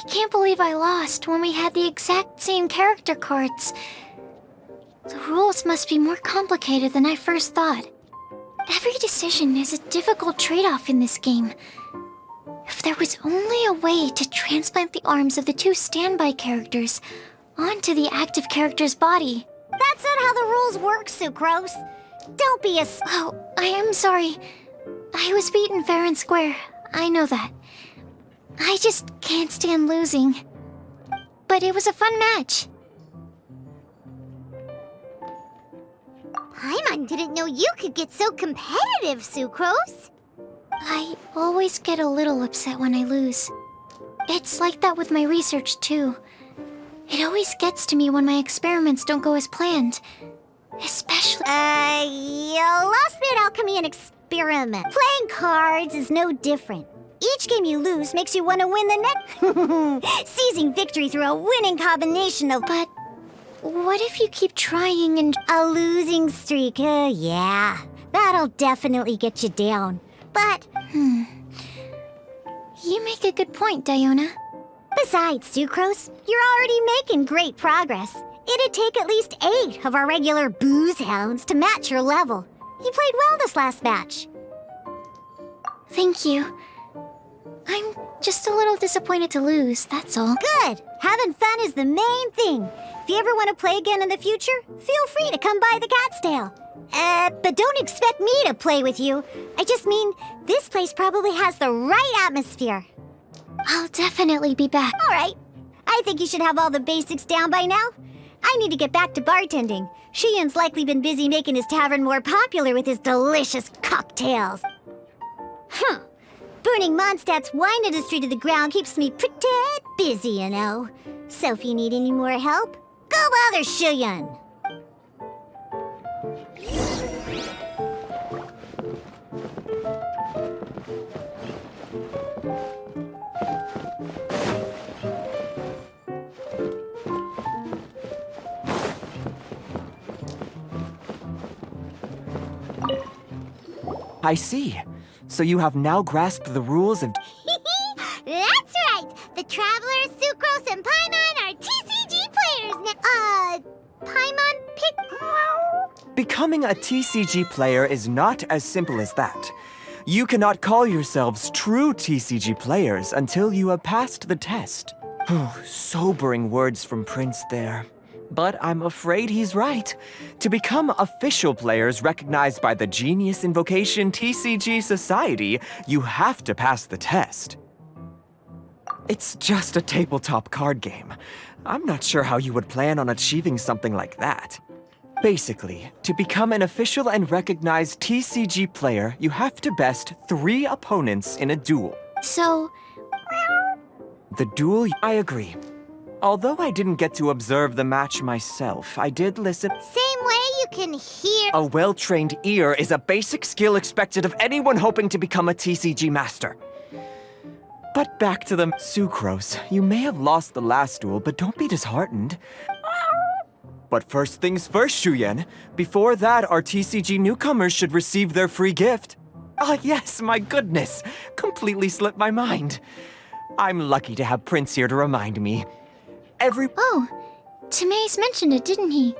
I can't believe I lost when we had the exact same character cards. The rules must be more complicated than I first thought. Every decision is a difficult trade-off in this game. If there was only a way to transplant the arms of the two standby characters onto the active character's body. That's not how the rules work, Sucrose. Don't be a... Oh, I am sorry. I was beaten fair and square. I know that. I just can't stand losing. But it was a fun match. Paimon didn't know you could get so competitive, Sucrose. I always get a little upset when I lose. It's like that with my research, too. It always gets to me when my experiments don't go as planned. Especially... You lost me at Alchemy and Experiment. Playing cards is no different. Each game you lose makes you want to win the next... Seizing victory through a winning combination of... But what if you keep trying and... A losing streak, yeah. That'll definitely get you down. But... You make a good point, Diona. Besides, Sucrose, you're already making great progress. It'd take at least 8 of our regular booze hounds to match your level. You played well this last match. Thank you. I'm just a little disappointed to lose, that's all. Good! Having fun is the main thing. If you ever want to play again in the future, feel free to come by the Cat's Tail. But don't expect me to play with you. I just mean, this place probably has the right atmosphere. I'll definitely be back. All right. I think you should have all the basics down by now. I need to get back to bartending. Shiyan's likely been busy making his tavern more popular with his delicious cocktails. Burning Mondstadt's wine industry to the ground keeps me pretty busy, you know. So if you need any more help, go bother Shiyan. I see. So you have now grasped the rules of... That's right! The Travelers, Sucrose, and Paimon are TCG players now. Paimon pick... Becoming a TCG player is not as simple as that. You cannot call yourselves true TCG players until you have passed the test. Sobering words from Prince there. But I'm afraid he's right. To become official players recognized by the Genius Invocation TCG Society, you have to pass the test. It's just a tabletop card game. I'm not sure how you would plan on achieving something like that. Basically, to become an official and recognized TCG player, you have to best 3 opponents in a duel. So... The duel, I agree. Although I didn't get to observe the match myself, I did listen. Same way you can hear... A well-trained ear is a basic skill expected of anyone hoping to become a TCG master. But back to the Sucrose. You may have lost the last duel, but don't be disheartened. But first things first, Shuyen. Before that, our TCG newcomers should receive their free gift. Ah, yes, my goodness. Completely slipped my mind. I'm lucky to have Prince here to remind me. Oh, Timaeus mentioned it, didn't he?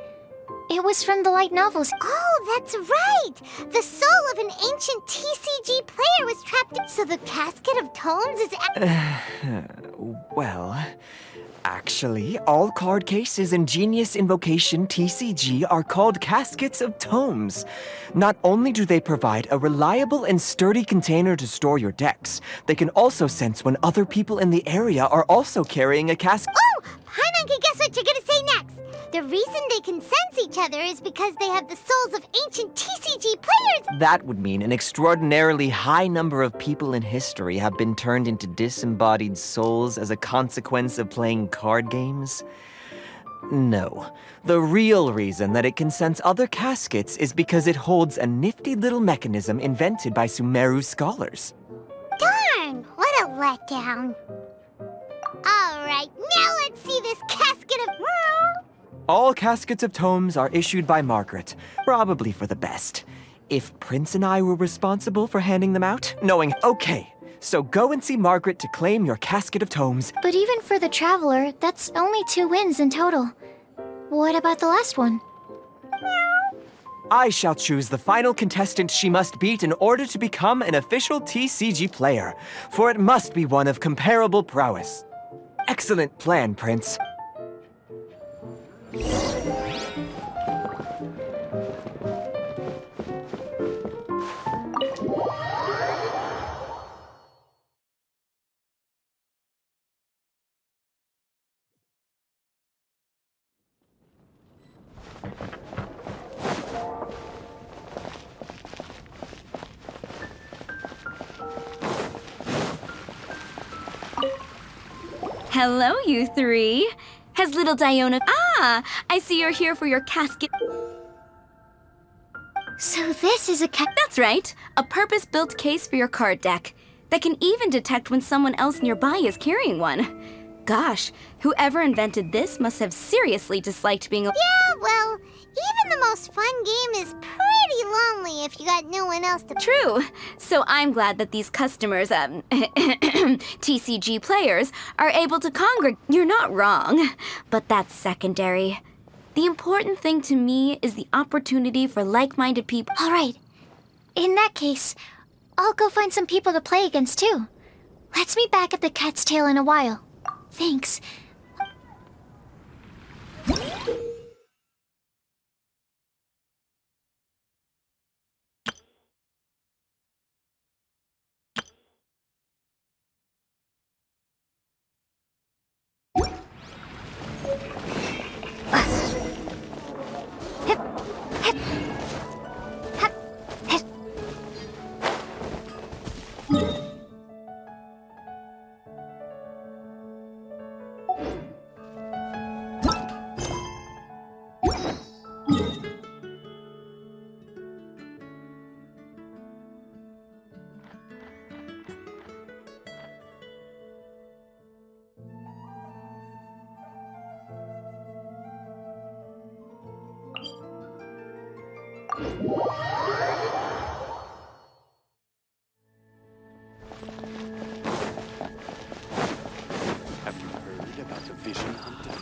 It was from the light novels. Oh, that's right! The soul of an ancient TCG player was trapped in... So the Casket of Tomes is... Well, actually, all card cases in Genius Invocation TCG are called Caskets of Tomes. Not only do they provide a reliable and sturdy container to store your decks, they can also sense when other people in the area are also carrying a casket. Oh! Paimon can guess what you're gonna say next! The reason they can sense each other is because they have the souls of ancient TCG players! That would mean an extraordinarily high number of people in history have been turned into disembodied souls as a consequence of playing card games? No. The real reason that it can sense other caskets is because it holds a nifty little mechanism invented by Sumeru scholars. Darn! What a letdown. Alright, now let's see this casket of... All Caskets of Tomes are issued by Margaret, probably for the best. If Prince and I were responsible for handing them out, knowing... Okay, So go and see Margaret to claim your casket of tomes. But even for the Traveler, that's only 2 wins in total. What about the last one? I shall choose the final contestant she must beat in order to become an official TCG player, for it must be one of comparable prowess. Excellent plan, Prince. Hello, you three. Has little Diona... Ah, I see you're here for your casket. So this is a That's right. A purpose-built case for your card deck that can even detect when someone else nearby is carrying one. Gosh, whoever invented this must have seriously disliked being... Yeah, well, even the most fun game is pretty lonely if you got no one else to... True. So I'm glad that these customers, TCG players, are able to congregate. You're not wrong, but that's secondary. The important thing to me is the opportunity for like-minded people. All right. In that case, I'll go find some people to play against too. Let's meet back at the Cat's Tail in a while. Thanks. Have you heard about the vision hunter?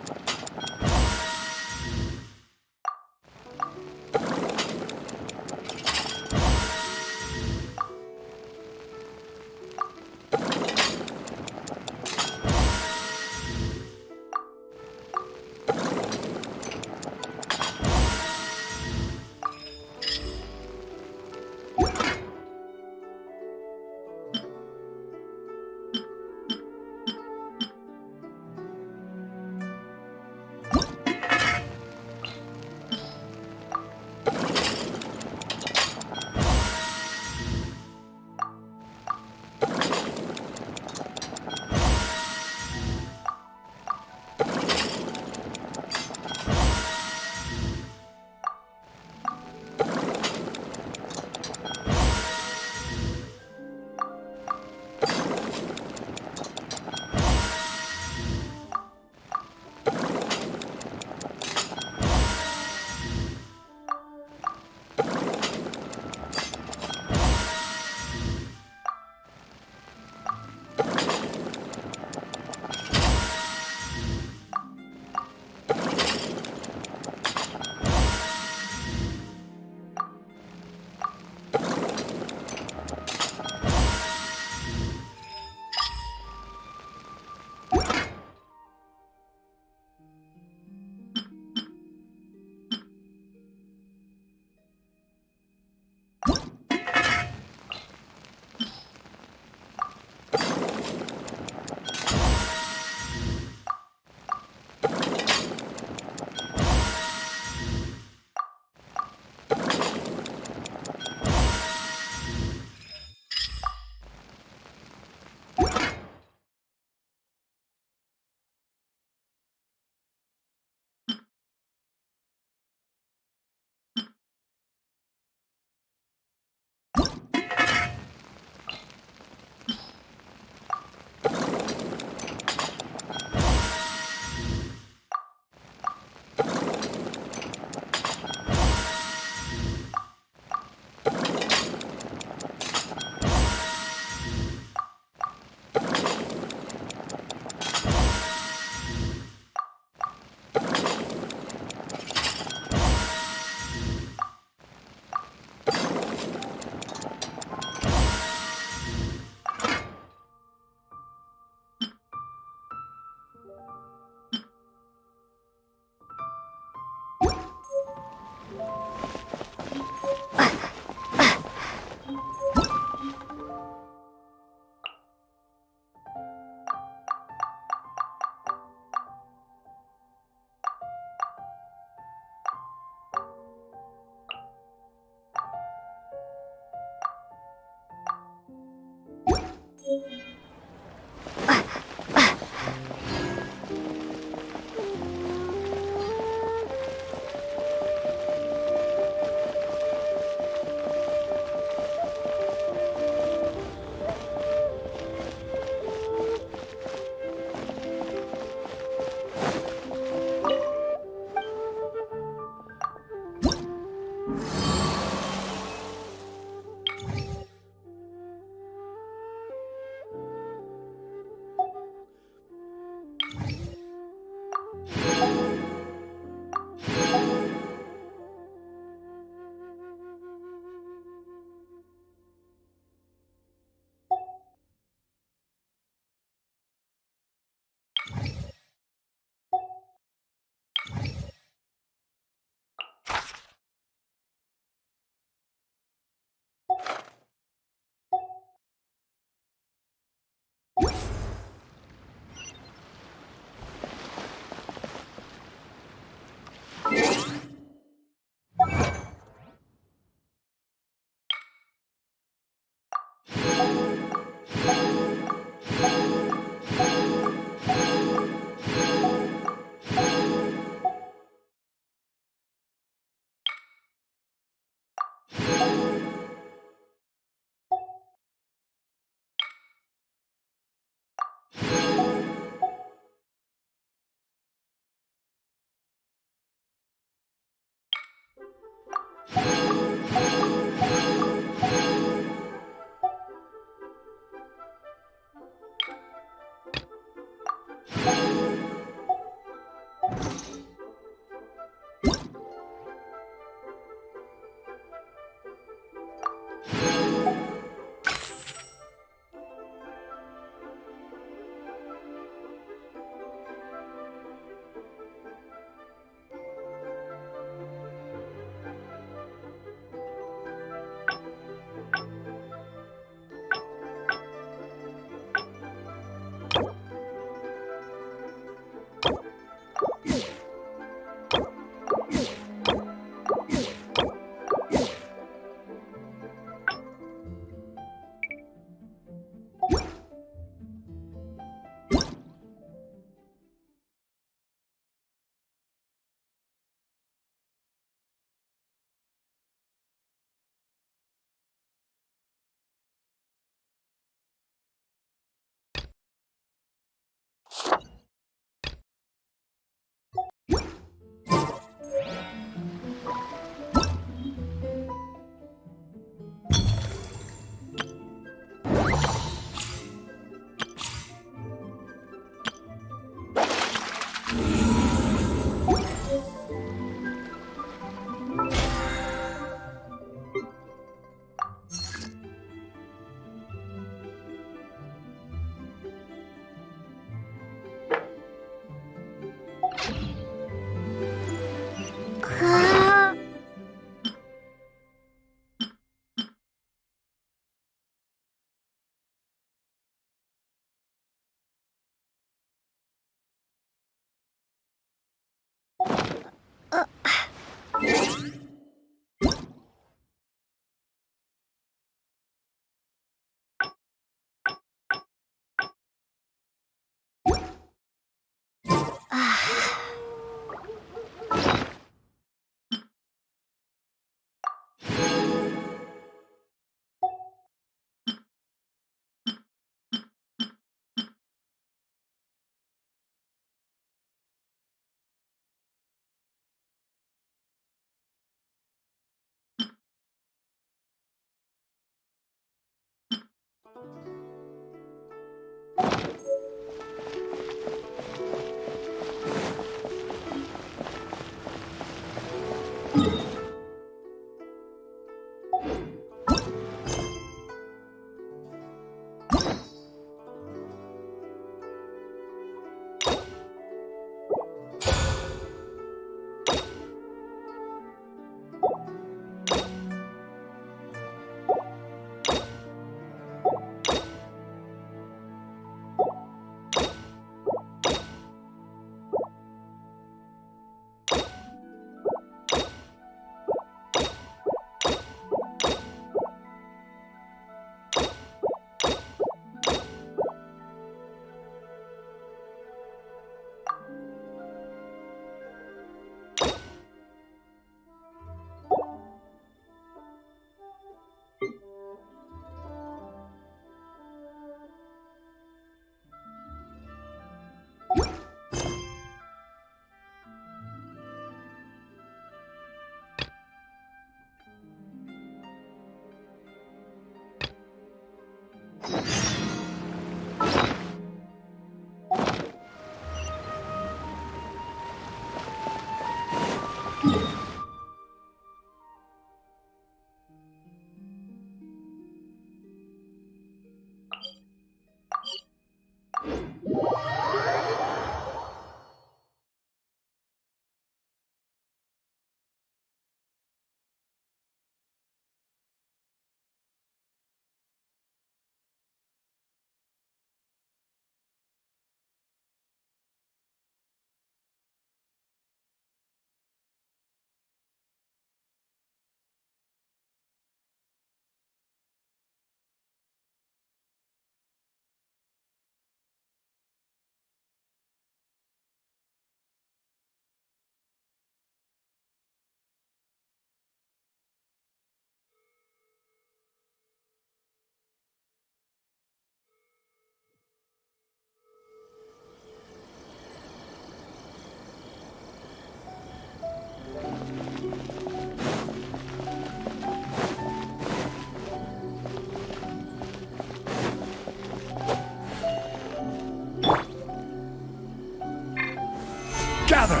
Gather!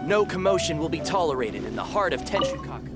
No commotion will be tolerated in the heart of Tenshukaku.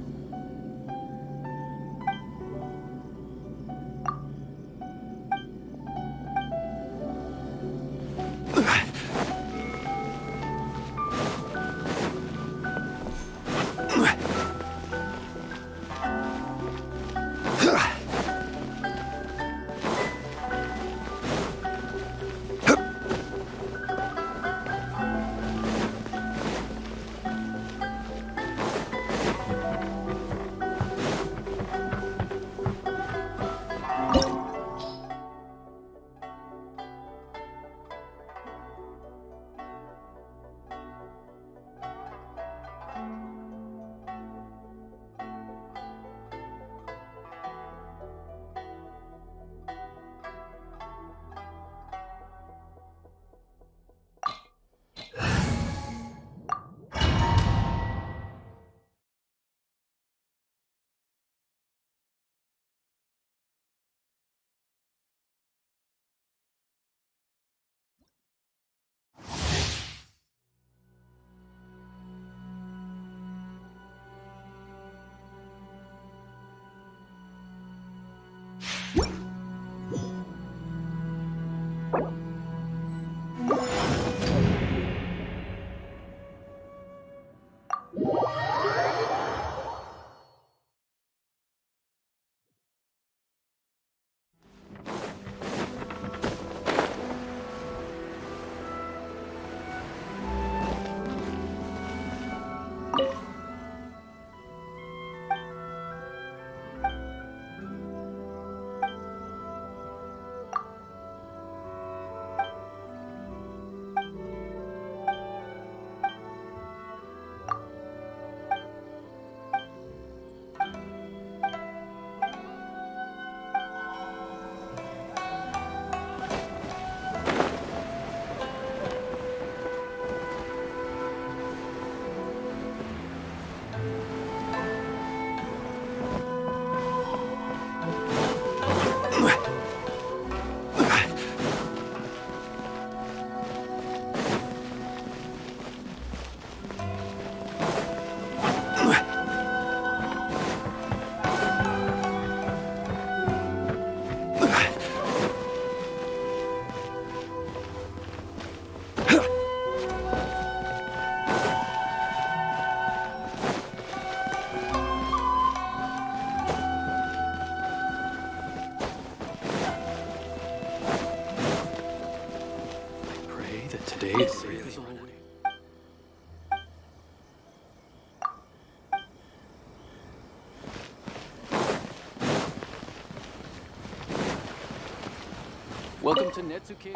Welcome to Netsuke.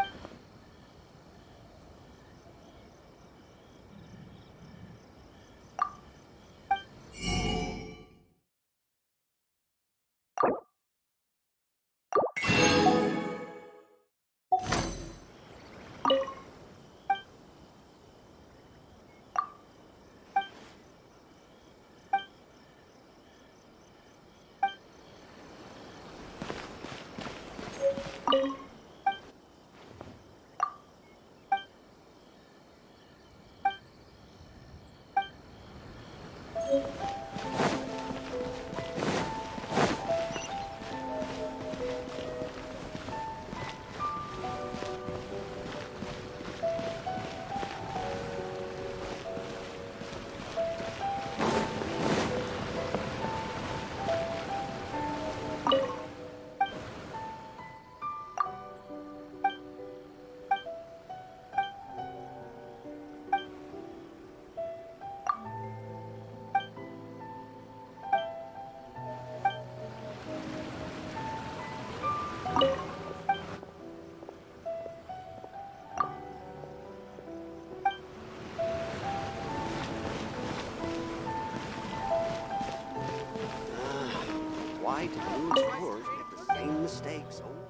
Why do you and yours make the same mistakes over?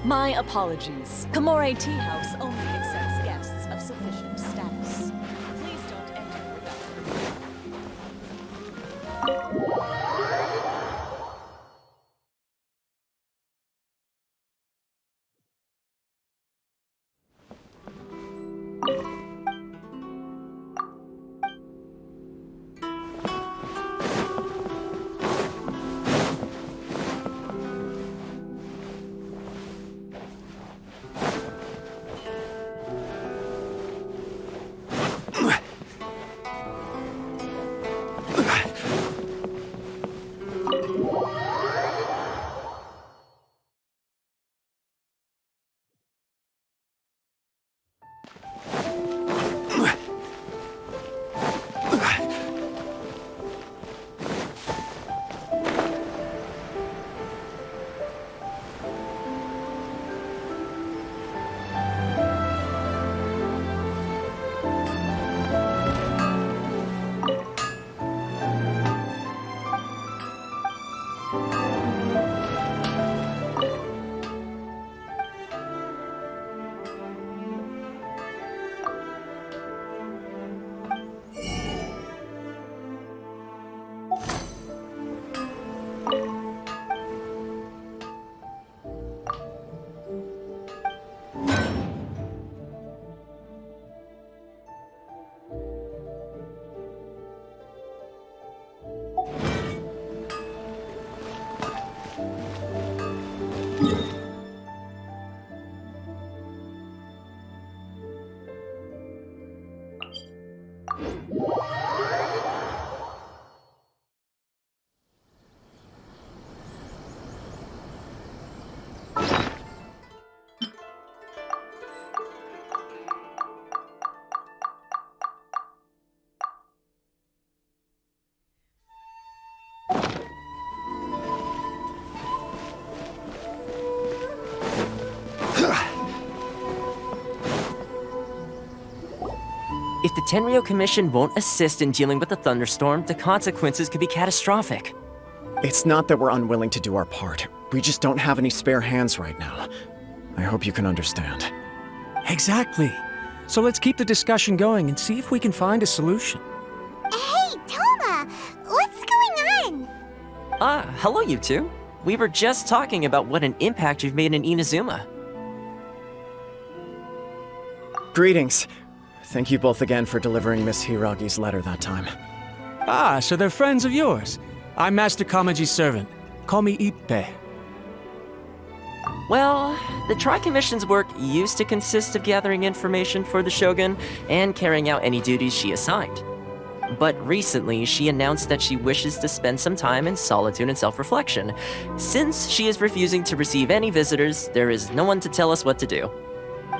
My apologies. Kamore Tea House only accepts guests of sufficient status. Please don't enter without If the Tenryou Commission won't assist in dealing with the thunderstorm, the consequences could be catastrophic. It's not that we're unwilling to do our part. We just don't have any spare hands right now. I hope you can understand. Exactly. So let's keep the discussion going and see if we can find a solution. Hey, Toma! What's going on? Hello you two. We were just talking about what an impact you've made in Inazuma. Greetings. Thank you both again for delivering Miss Hiragi's letter that time. Ah, so they're friends of yours. I'm Master Kamaji's servant. Call me Ippe. Well, the Tri-Commission's work used to consist of gathering information for the Shogun and carrying out any duties she assigned. But recently, she announced that she wishes to spend some time in solitude and self-reflection. Since she is refusing to receive any visitors, there is no one to tell us what to do.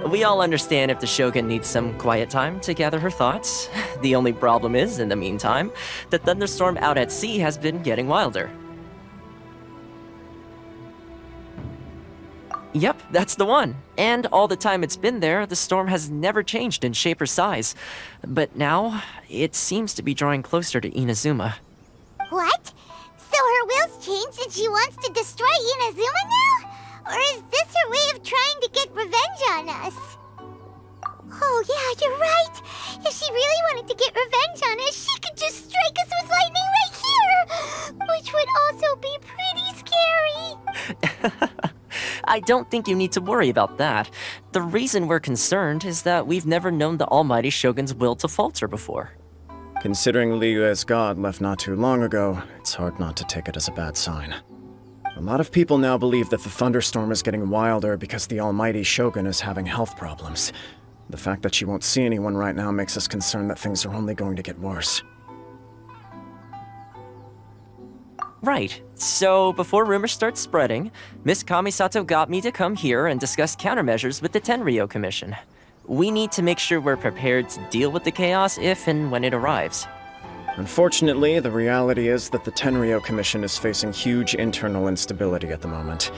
We all understand if the Shogun needs some quiet time to gather her thoughts. The only problem is, in the meantime, the thunderstorm out at sea has been getting wilder. Yep, that's the one. And all the time it's been there, the storm has never changed in shape or size. But now, it seems to be drawing closer to Inazuma. What? So her will's changed and she wants to destroy Inazuma now? Or is this her way of trying to get revenge on us? Oh yeah, you're right. If she really wanted to get revenge on us, she could just strike us with lightning right here! Which would also be pretty scary. I don't think you need to worry about that. The reason we're concerned is that we've never known the almighty Shogun's will to falter before. Considering Liyue's god left not too long ago, it's hard not to take it as a bad sign. A lot of people now believe that the thunderstorm is getting wilder because the almighty Shogun is having health problems. The fact that she won't see anyone right now makes us concerned that things are only going to get worse. Right. So, before rumors start spreading, Miss Kamisato got me to come here and discuss countermeasures with the Tenryou Commission. We need to make sure we're prepared to deal with the chaos if and when it arrives. Unfortunately, the reality is that the Tenryou Commission is facing huge internal instability at the moment.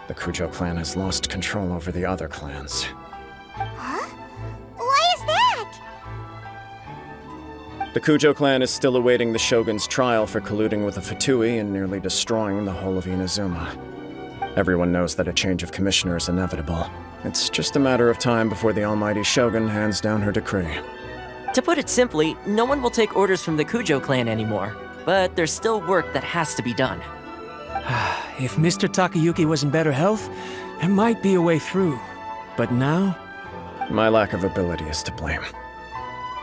The Kujo clan has lost control over the other clans. Huh? Why is that? The Kujo clan is still awaiting the Shogun's trial for colluding with the Fatui and nearly destroying the whole of Inazuma. Everyone knows that a change of commissioner is inevitable. It's just a matter of time before the almighty Shogun hands down her decree. To put it simply, no one will take orders from the Kujo clan anymore. But there's still work that has to be done. If Mr. Takayuki was in better health, there might be a way through. But now? My lack of ability is to blame.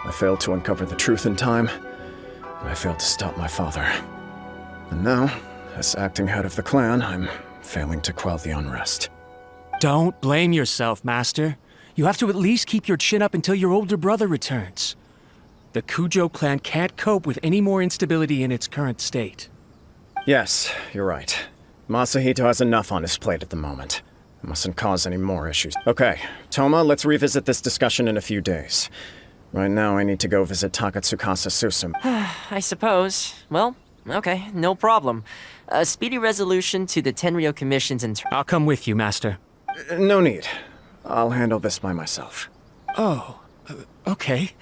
I failed to uncover the truth in time, and I failed to stop my father. And now, as acting head of the clan, I'm failing to quell the unrest. Don't blame yourself, Master. You have to at least keep your chin up until your older brother returns. The Kujo clan can't cope with any more instability in its current state. Yes, you're right. Masahito has enough on his plate at the moment. It mustn't cause any more issues. Okay, Toma, let's revisit this discussion in a few days. Right now, I need to go visit Takatsukasa Susumu. I suppose. Well, okay, no problem. A speedy resolution to the Tenryou Commission's I'll come with you, Master. No need. I'll handle this by myself. Oh, okay.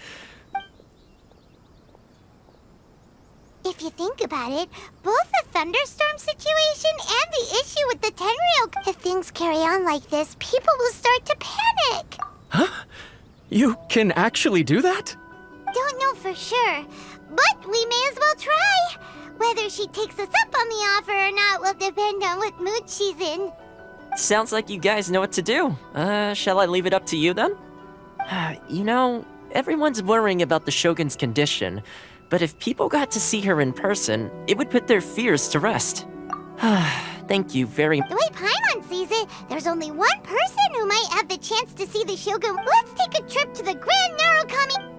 If you think about it, both the thunderstorm situation and the issue with the Tenryou, if things carry on like this, people will start to panic. Huh? You can actually do that? Don't know for sure, but we may as well try. Whether she takes us up on the offer or not will depend on what mood she's in. Sounds like you guys know what to do. Shall I leave it up to you then? You know, everyone's worrying about the Shogun's condition, but if people got to see her in person, it would put their fears to rest. Thank you very much. The way Paimon sees it, there's only one person who might have the chance to see the Shogun. Let's take a trip to the Grand Narukami.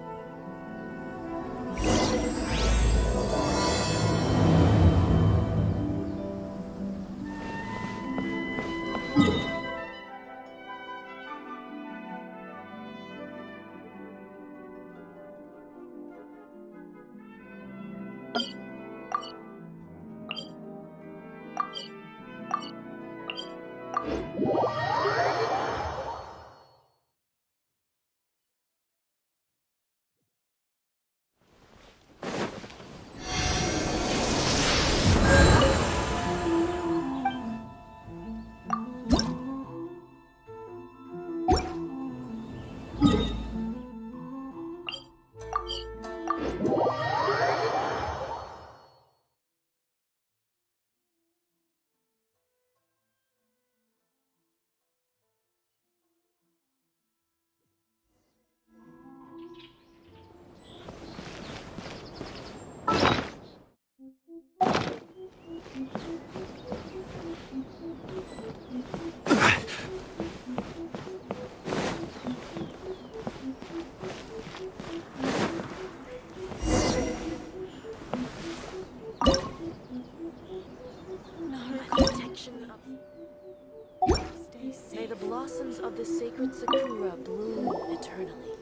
May the blossoms of the sacred sakura bloom eternally.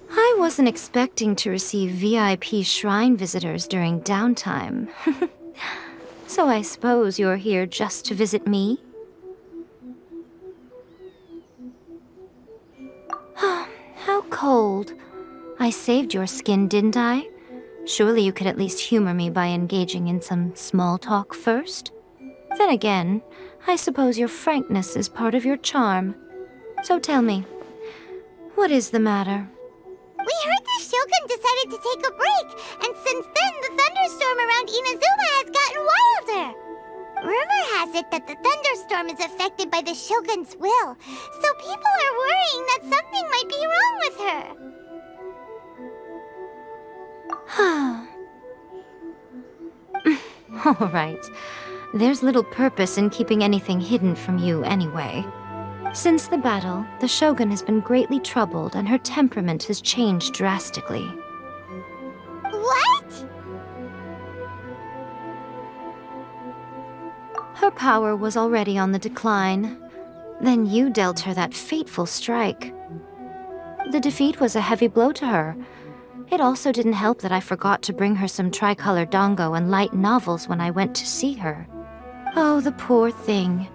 I wasn't expecting to receive VIP shrine visitors during downtime. So I suppose you're here just to visit me? How cold. I saved your skin, didn't I? Surely you could at least humor me by engaging in some small talk first? Then again, I suppose your frankness is part of your charm. So tell me, what is the matter? We heard the Shogun decided to take a break, and since then the thunderstorm around Inazuma has gotten wilder. Rumor has it that the thunderstorm is affected by the Shogun's will, so people are worrying that something might be wrong with her. All right. There's little purpose in keeping anything hidden from you anyway. Since the battle, the Shogun has been greatly troubled and her temperament has changed drastically. What? Her power was already on the decline. Then you dealt her that fateful strike. The defeat was a heavy blow to her. It also didn't help that I forgot to bring her some tricolor dango and light novels when I went to see her. Oh, the poor thing.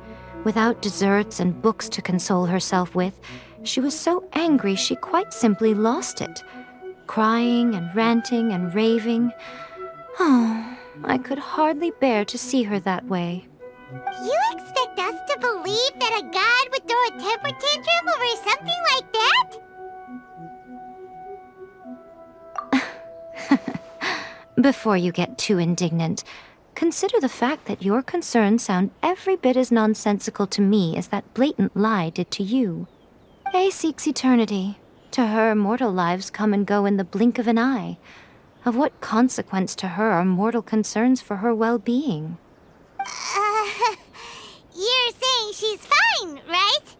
Without desserts and books to console herself with, she was so angry she quite simply lost it. Crying and ranting and raving. Oh, I could hardly bear to see her that way. You expect us to believe that a god would throw a temper tantrum over something like that? Before you get too indignant, consider the fact that your concerns sound every bit as nonsensical to me as that blatant lie did to you. A seeks eternity. To her, mortal lives come and go in the blink of an eye. Of what consequence to her are mortal concerns for her well-being? You're saying she's fine, right?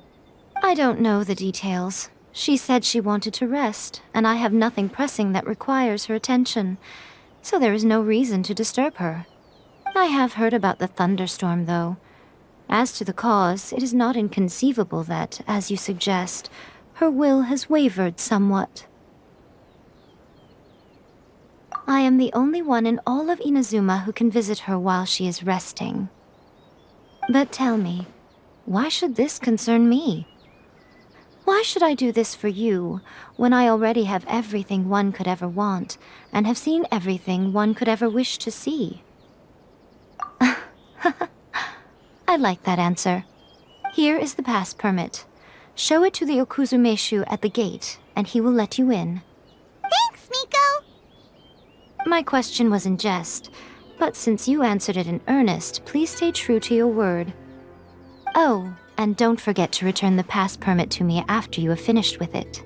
I don't know the details. She said she wanted to rest, and I have nothing pressing that requires her attention, so there is no reason to disturb her. I have heard about the thunderstorm, though. As to the cause, it is not inconceivable that, as you suggest, her will has wavered somewhat. I am the only one in all of Inazuma who can visit her while she is resting. But tell me, why should this concern me? Why should I do this for you, when I already have everything one could ever want, and have seen everything one could ever wish to see? I like that answer. Here is the pass permit. Show it to the Okuzumeshu at the gate, and he will let you in. Thanks, Miko! My question was in jest, but since you answered it in earnest, please stay true to your word. Oh, and don't forget to return the pass permit to me after you have finished with it.